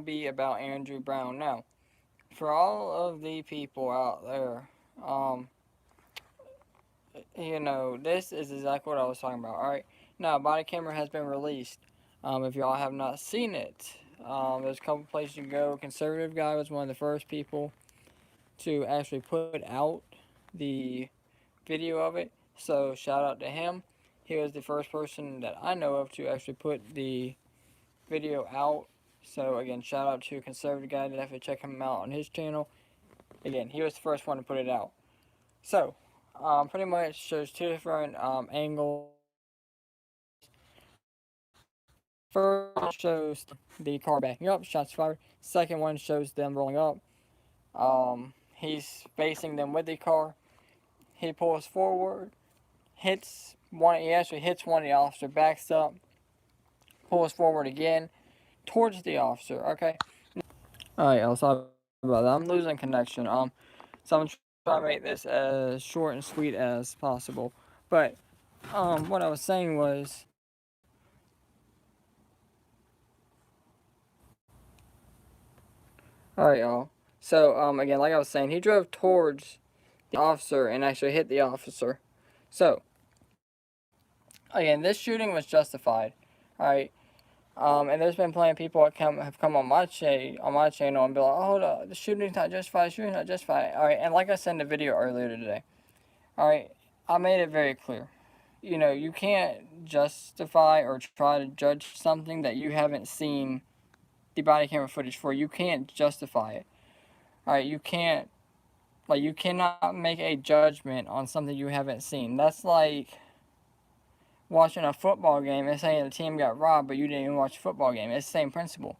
be about Andrew Brown. Now, for all of the people out there, this is exactly what I was talking about. All right, now body camera has been released. If y'all have not seen it, there's a couple places you can go. Conservative Guy was one of the first people to actually put out the video of it. So shout out to him. He was the first person that I know of to actually put the video out. So again, shout out to Conservative Guy. Definitely check him out on his channel. Again, he was the first one to put it out. So pretty much shows two different angles. First one shows the car backing up, shots fired. Second one shows them rolling up. He's facing them with the car. He pulls forward, hits one. He actually hits one of the officer, backs up, pulls forward again towards the officer. Okay. All right, I'll sorry about that. I'm losing connection. So I'm trying to make this as short and sweet as possible. But what I was saying was, all right, y'all. So again, like I was saying, he drove towards the officer and actually hit the officer. So again, this shooting was justified. All right. And there's been plenty of people that have come on my channel and be like, oh, the shooting's not justified, the shooting's not justified. All right, and like I said in the video earlier today, all right, I made it very clear. You can't justify or try to judge something that you haven't seen the body camera footage for. You can't justify it. All right, you cannot make a judgment on something you haven't seen. That's like watching a football game and saying the team got robbed, but you didn't even watch a football game. It's the same principle.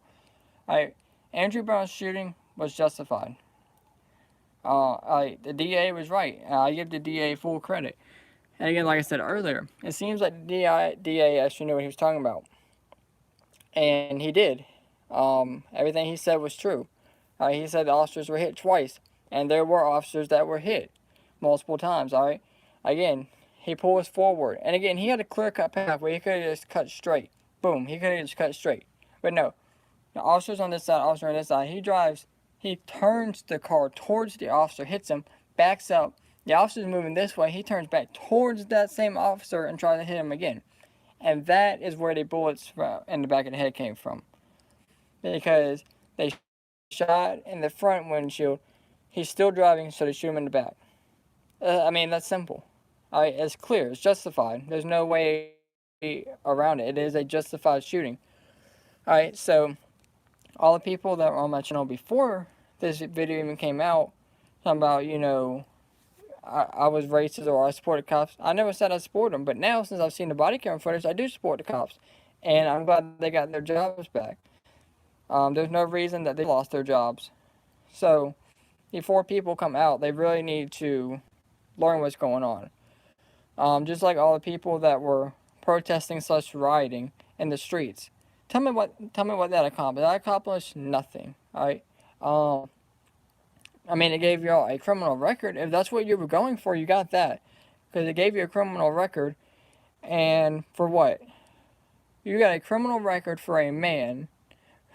All right, Andrew Brown's shooting was justified. The DA was right. I give the DA full credit. And again, like I said earlier, it seems like the DA actually knew what he was talking about. And he did. Everything he said was true. He said the officers were hit twice. And there were officers that were hit multiple times, all right? Again, he pulls forward. And again, he had a clear-cut path where he could have just cut straight. Boom, he could have just cut straight. But no, the officer's on this side, officer on this side. He turns the car towards the officer, hits him, backs up. The officer's moving this way. He turns back towards that same officer and tries to hit him again. And that is where the bullets in the back of the head came from. Because they shot in the front windshield. He's still driving, so they shoot him in the back. That's simple. It's clear. It's justified. There's no way around it. It is a justified shooting. Alright, so all the people that were on my channel before this video even came out, talking about, I was racist or I supported cops. I never said I supported them, but now since I've seen the body camera footage, I do support the cops. And I'm glad they got their jobs back. There's no reason that they lost their jobs. So, before people come out, they really need to learn what's going on. Just like all the people that were protesting / rioting in the streets. Tell me what that accomplished. That accomplished nothing. Alright? It gave y'all a criminal record. If that's what you were going for, you got that. Because it gave you a criminal record. And for what? You got a criminal record for a man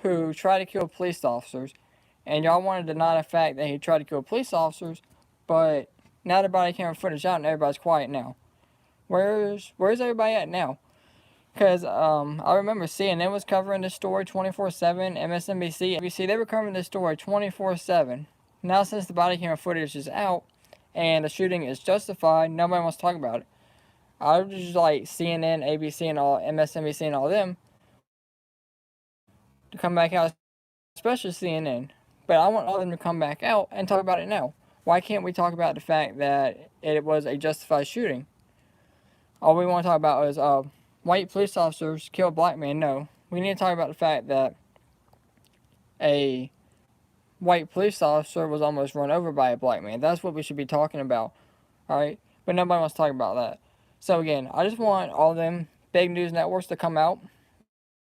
who tried to kill police officers. And y'all want to deny the fact that he tried to kill police officers. But now the body camera footage out and everybody's quiet now. Where's everybody at now? Because I remember CNN was covering this story 24/7, MSNBC, ABC, they were covering this story 24/7. Now since the body camera footage is out and the shooting is justified, nobody wants to talk about it. I would just like CNN, ABC, and all MSNBC and all them to come back out, especially CNN. But I want all of them to come back out and talk about it now. Why can't we talk about the fact that it was a justified shooting? All we want to talk about is white police officers killed black men. No, we need to talk about the fact that a white police officer was almost run over by a black man. That's what we should be talking about, alright? But nobody wants to talk about that. So again, I just want all them big news networks to come out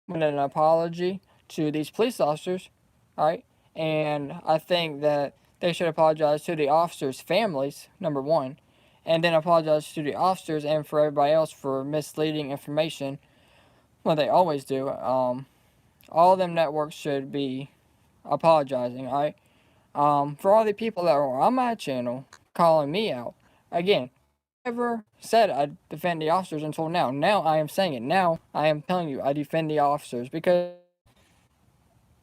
with an apology to these police officers, alright? And I think that they should apologize to the officers' families, number one, and then apologize to the officers and for everybody else for misleading information. Well, they always do. All of them networks should be apologizing, alright? For all the people that are on my channel calling me out, again, never said I defend the officers until now. Now I am saying it. Now I am telling you I defend the officers because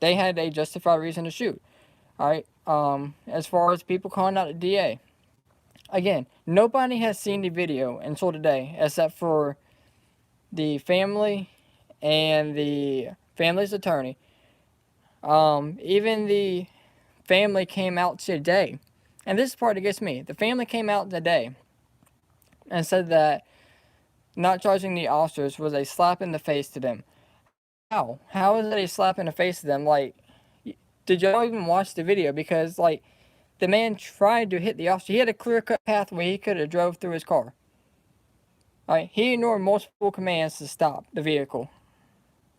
they had a justified reason to shoot. Alright? As far as people calling out the DA, again, nobody has seen the video until today except for the family and the family's attorney. Even the family came out today, and this is the part that gets me. The family came out today and said that not charging the officers was a slap in the face to them. How? How is it a slap in the face to them? Like, did y'all even watch the video? Because, like, the man tried to hit the officer. He had a clear-cut path where he could have drove through his car. Alright, he ignored multiple commands to stop the vehicle.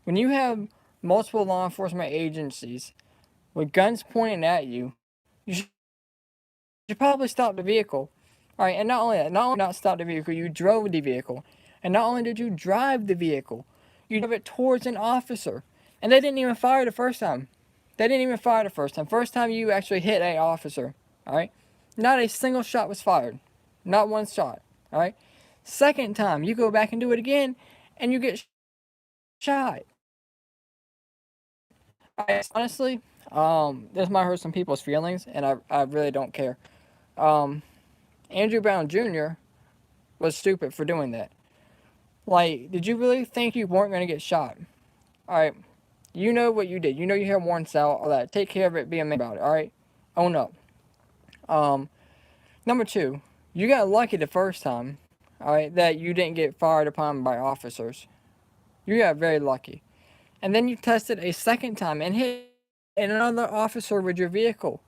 When you have multiple law enforcement agencies with guns pointing at you, you should probably stop the vehicle. Alright, and not only that, not only not stop the vehicle, you drove the vehicle. And not only did you drive the vehicle, you drove it towards an officer. And they didn't even fire the first time. They didn't even fire the first time. First time you actually hit an officer. Alright? Not a single shot was fired. Not one shot. Alright? Second time, you go back and do it again, and you get shot. Honestly, this might hurt some people's feelings, and I really don't care. Andrew Brown Jr. was stupid for doing that. Like, did you really think you weren't going to get shot? Alright, you know what you did. You know you had warrants out, all that. Take care of it, be a man about it, alright? Own up. Number two, you got lucky the first time, alright, that you didn't get fired upon by officers. You got very lucky. And then you tested a second time and hit another officer with your vehicle,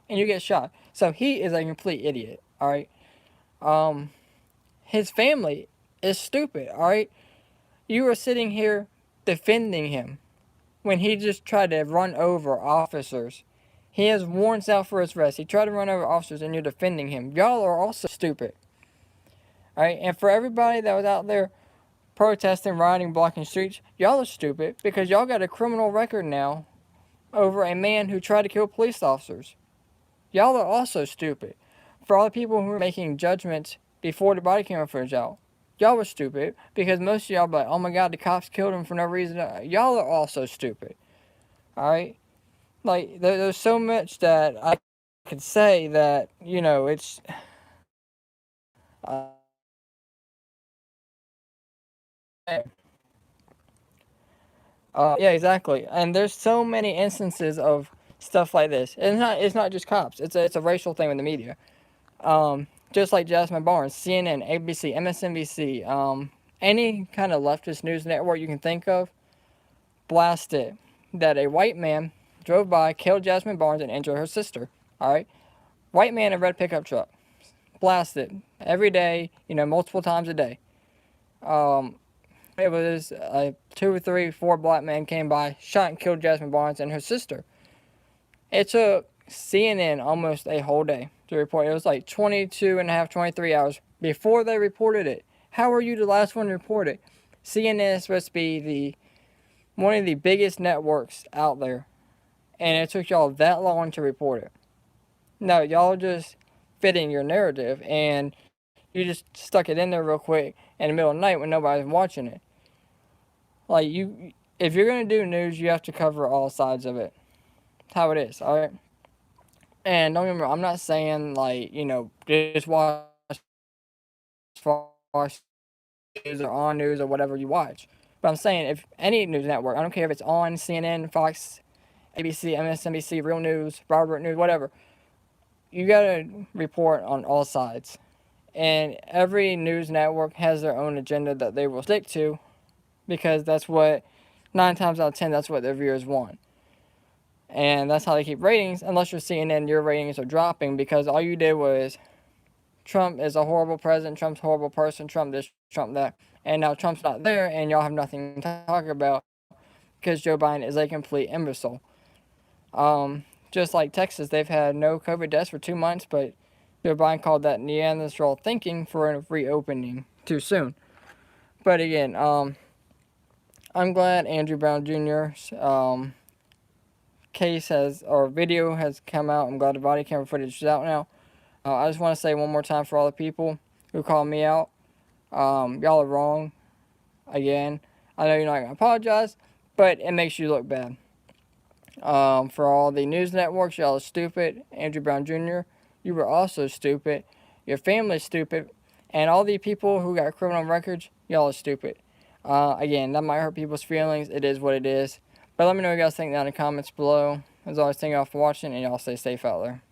and you get shot. So he is a complete idiot, alright? His family is stupid, alright? You are sitting here defending him when he just tried to run over officers. He has warrants out for his arrest. He tried to run over officers and you're defending him. Y'all are also stupid. Alright, and for everybody that was out there protesting, rioting, blocking streets, y'all are stupid because y'all got a criminal record now over a man who tried to kill police officers. Y'all are also stupid. For all the people who were making judgments before the body camera footage out, y'all were stupid because most of y'all be like, oh my god, the cops killed him for no reason. Y'all are also stupid. Alright? Like, there's so much that I could say that, you know, it's... yeah, exactly. And there's so many instances of stuff like this. It's not just cops. It's a racial thing with the media. Just like Jasmine Barnes, CNN, ABC, MSNBC, any kind of leftist news network you can think of, blasted that a white man drove by, killed Jasmine Barnes, and injured her sister. Alright? White man in a red pickup truck. Blasted. Every day, you know, multiple times a day. It was 2 or 3, 4 black men came by, shot and killed Jasmine Barnes and her sister. It took CNN almost a whole day to report. It was like 22 and a half, 23 hours before they reported it. How are you the last one to report it? CNN is supposed to be one of the biggest networks out there. And it took y'all that long to report it. No, y'all just fitting your narrative and you just stuck it in there real quick in the middle of the night when nobody's watching it. Like, if you're going to do news, you have to cover all sides of it. That's how it is, alright? And don't get me wrong, I'm not saying, like, you know, just watch Fox News or On News or whatever you watch. But I'm saying, if any news network, I don't care if it's on CNN, Fox, ABC, MSNBC, Real News, Robert News, whatever, you gotta report on all sides. And every news network has their own agenda that they will stick to because that's what, 9 times out of 10, that's what their viewers want. And that's how they keep ratings, unless you're CNN, your ratings are dropping because all you did was, Trump is a horrible president, Trump's a horrible person, Trump this, Trump that, and now Trump's not there and y'all have nothing to talk about because Joe Biden is a complete imbecile. Just like Texas, they've had no COVID deaths for 2 months, but Joe Biden called that Neanderthal thinking for a reopening too soon. But again, I'm glad Andrew Brown Jr.'s case or video has come out. I'm glad the body camera footage is out now. I just want to say one more time for all the people who call me out. Y'all are wrong. Again, I know you're not going to apologize, but it makes you look bad. For all the news networks, y'all are stupid. Andrew Brown Jr., you were also stupid. Your family's stupid. And all the people who got criminal records, y'all are stupid. Again, that might hurt people's feelings. It is what it is. But let me know what you guys think down in the comments below. As always, thank y'all for watching, and y'all stay safe out there.